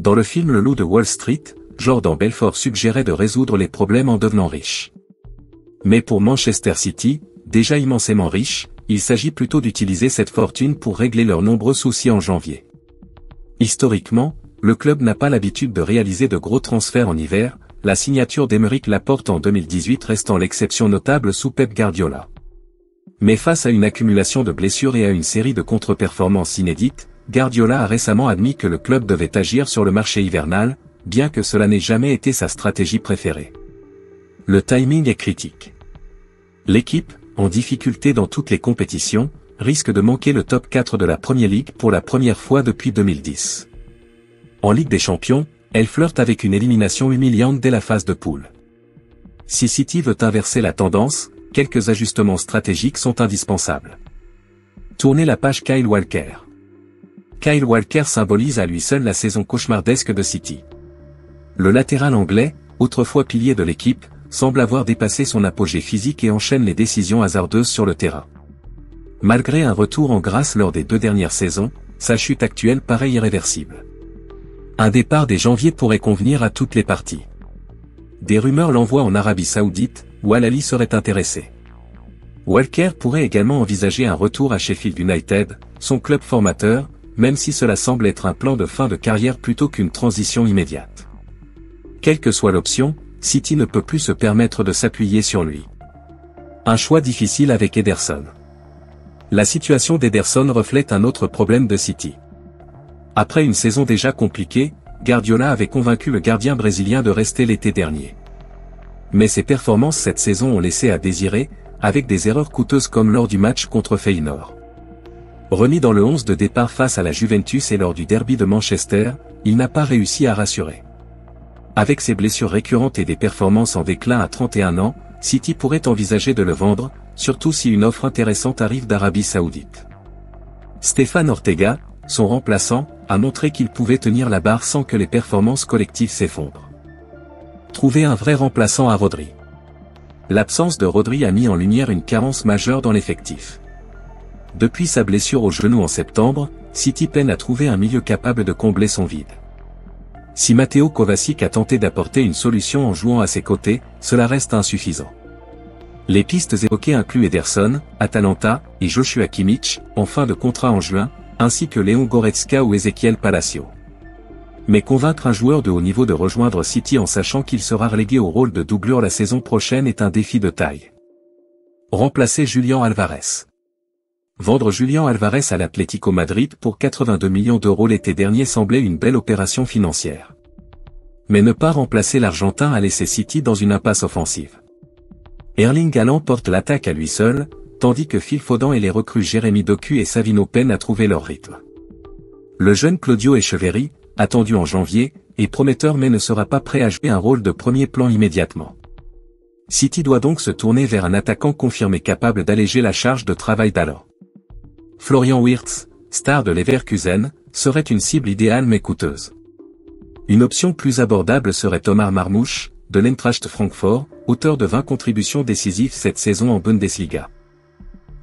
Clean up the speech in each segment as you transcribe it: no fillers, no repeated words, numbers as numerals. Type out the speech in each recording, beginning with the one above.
Dans le film Le Loup de Wall Street, Jordan Belfort suggérait de résoudre les problèmes en devenant riche. Mais pour Manchester City, déjà immensément riche, il s'agit plutôt d'utiliser cette fortune pour régler leurs nombreux soucis en janvier. Historiquement, le club n'a pas l'habitude de réaliser de gros transferts en hiver, la signature d'Aymeric Laporte en 2018 restant l'exception notable sous Pep Guardiola. Mais face à une accumulation de blessures et à une série de contre-performances inédites, Guardiola a récemment admis que le club devait agir sur le marché hivernal, bien que cela n'ait jamais été sa stratégie préférée. Le timing est critique. L'équipe, en difficulté dans toutes les compétitions, risque de manquer le top 4 de la Premier League pour la première fois depuis 2010. En Ligue des Champions, elle flirte avec une élimination humiliante dès la phase de poule. Si City veut inverser la tendance, quelques ajustements stratégiques sont indispensables. Tournez la page Kyle Walker. Kyle Walker symbolise à lui seul la saison cauchemardesque de City. Le latéral anglais, autrefois pilier de l'équipe, semble avoir dépassé son apogée physique et enchaîne les décisions hasardeuses sur le terrain. Malgré un retour en grâce lors des 2 dernières saisons, sa chute actuelle paraît irréversible. Un départ dès janvier pourrait convenir à toutes les parties. Des rumeurs l'envoient en Arabie Saoudite, où Al Ahly serait intéressé. Walker pourrait également envisager un retour à Sheffield United, son club formateur, même si cela semble être un plan de fin de carrière plutôt qu'une transition immédiate. Quelle que soit l'option, City ne peut plus se permettre de s'appuyer sur lui. Un choix difficile avec Ederson. La situation d'Ederson reflète un autre problème de City. Après une saison déjà compliquée, Guardiola avait convaincu le gardien brésilien de rester l'été dernier. Mais ses performances cette saison ont laissé à désirer, avec des erreurs coûteuses comme lors du match contre Feyenoord. Remis dans le 11 de départ face à la Juventus et lors du derby de Manchester, il n'a pas réussi à rassurer. Avec ses blessures récurrentes et des performances en déclin à 31 ans, City pourrait envisager de le vendre, surtout si une offre intéressante arrive d'Arabie Saoudite. Stéphane Ortega, son remplaçant, a montré qu'il pouvait tenir la barre sans que les performances collectives s'effondrent. Trouver un vrai remplaçant à Rodri. L'absence de Rodri a mis en lumière une carence majeure dans l'effectif. Depuis sa blessure au genou en septembre, City peine à trouver un milieu capable de combler son vide. Si Mateo Kovacic a tenté d'apporter une solution en jouant à ses côtés, cela reste insuffisant. Les pistes évoquées incluent Ederson, Atalanta, et Joshua Kimmich, en fin de contrat en juin, ainsi que Léon Goretzka ou Ezequiel Palacio. Mais convaincre un joueur de haut niveau de rejoindre City en sachant qu'il sera relégué au rôle de doublure la saison prochaine est un défi de taille. Remplacer Julián Álvarez. Vendre Julián Álvarez à l'Atlético Madrid pour 82 millions d'euros l'été dernier semblait une belle opération financière. Mais ne pas remplacer l'Argentin a laissé City dans une impasse offensive. Erling Haaland porte l'attaque à lui seul, tandis que Phil Foden et les recrues Jérémy Doku et Savino peinent à trouver leur rythme. Le jeune Claudio Echeverri, attendu en janvier, est prometteur mais ne sera pas prêt à jouer un rôle de premier plan immédiatement. City doit donc se tourner vers un attaquant confirmé capable d'alléger la charge de travail d'Haaland. Florian Wirtz, star de Leverkusen, serait une cible idéale mais coûteuse. Une option plus abordable serait Omar Marmoush, de l'Eintracht Francfort, auteur de 20 contributions décisives cette saison en Bundesliga.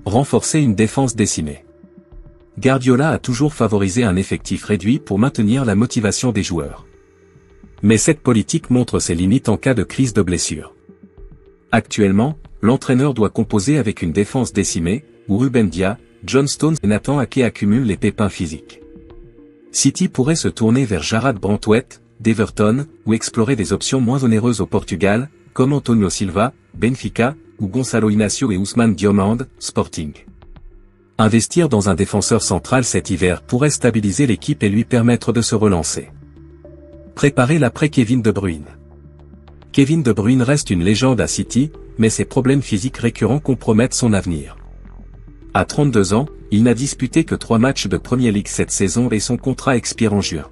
Renforcer une défense décimée. Guardiola a toujours favorisé un effectif réduit pour maintenir la motivation des joueurs. Mais cette politique montre ses limites en cas de crise de blessure. Actuellement, l'entraîneur doit composer avec une défense décimée, où Ruben Dia, John Stones et Nathan Ake accumulent les pépins physiques. City pourrait se tourner vers Jarrad Brantwaite, d'Everton, ou explorer des options moins onéreuses au Portugal, comme Antonio Silva, Benfica, ou Gonçalo Inácio et Ousmane Diomande, Sporting. Investir dans un défenseur central cet hiver pourrait stabiliser l'équipe et lui permettre de se relancer. Préparer l'après Kevin De Bruyne. Kevin De Bruyne reste une légende à City, mais ses problèmes physiques récurrents compromettent son avenir. À 32 ans, il n'a disputé que 3 matchs de Premier League cette saison et son contrat expire en juin.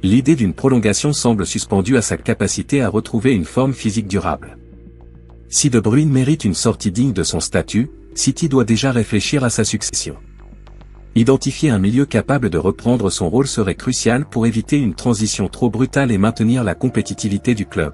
L'idée d'une prolongation semble suspendue à sa capacité à retrouver une forme physique durable. Si De Bruyne mérite une sortie digne de son statut, City doit déjà réfléchir à sa succession. Identifier un milieu capable de reprendre son rôle serait crucial pour éviter une transition trop brutale et maintenir la compétitivité du club.